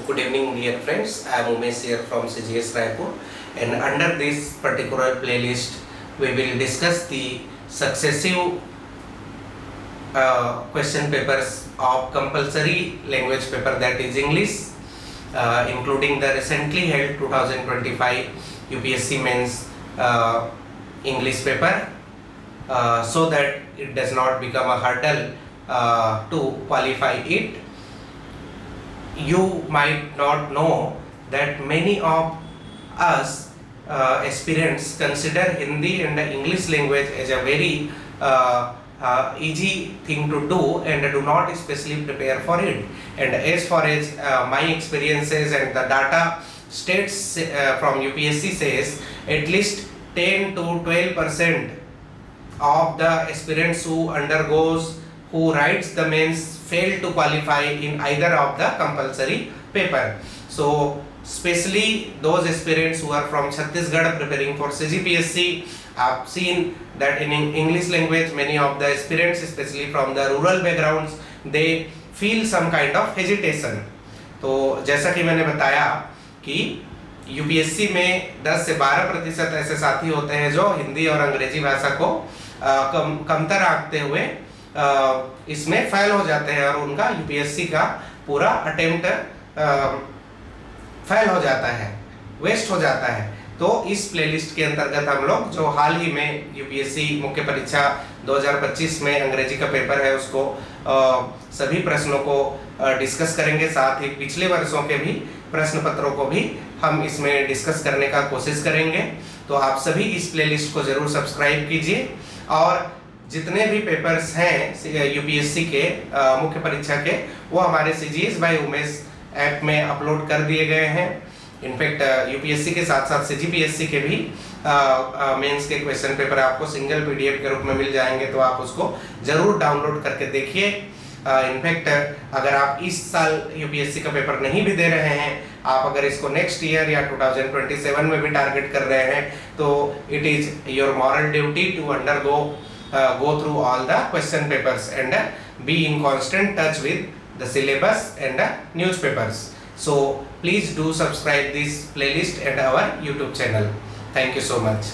Good evening, dear friends. I am Umesh here from CGS Raipur, and under this particular playlist, we will discuss the successive question papers of compulsory language paper, that is English, including the recently held 2025 UPSC Mains English paper, so that it does not become a hurdle to qualify it. You might not know that many of us aspirants consider Hindi and the English language as a very easy thing to do and do not especially prepare for it. And as far as my experiences and the data states from UPSC says, at least 10 to 12% of the aspirants who writes the mains fail to qualify in either of the compulsory paper. So especially those aspirants who are from Chhattisgarh preparing for CGPSC, I've seen that in English language many of the aspirants, especially from the rural backgrounds, they feel some kind of hesitation. तो जैसा कि मैंने बताया कि UPSC में 10 से 12% ऐसे साथी होते हैं जो हिंदी और अंग्रेजी भाषा को कमतर आंकते हुए इसमें फेल हो जाते हैं और उनका यूपीएससी का पूरा अटेम्प्ट फेल हो जाता है, वेस्ट हो जाता है। तो इस प्लेलिस्ट के अंतर्गत हम लोग जो हाल ही में यूपीएससी मुख्य परीक्षा 2025 में अंग्रेजी का पेपर है उसको सभी प्रश्नों को डिस्कस करेंगे, साथ ही पिछले वर्षों के भी प्रश्न पत्रों को भी हम इसमें डिस्कस करने का कोशिश करेंगे। तो आप सभी इस प्लेलिस्ट को जरूर सब्सक्राइब कीजिए और जितने भी पेपर्स हैं यूपीएससी के मुख्य परीक्षा के वो हमारे CGS बाय उमेश ऐप में अपलोड कर दिए गए हैं। इनफैक्ट यूपीएससी के साथ साथ CGPSC के भी मेंस के क्वेश्चन पेपर आपको सिंगल PDF के रूप में मिल जाएंगे, तो आप उसको जरूर डाउनलोड करके देखिए। इनफैक्ट अगर आप इस साल यूपीएससी का पेपर नहीं भी दे रहे हैं, आप अगर इसको नेक्स्ट ईयर या 2027 में भी टारगेट कर रहे हैं, तो it is your moral duty to go through all the question papers and be in constant touch with the syllabus and newspapers. So please do subscribe this playlist and our YouTube channel. Thank you so much.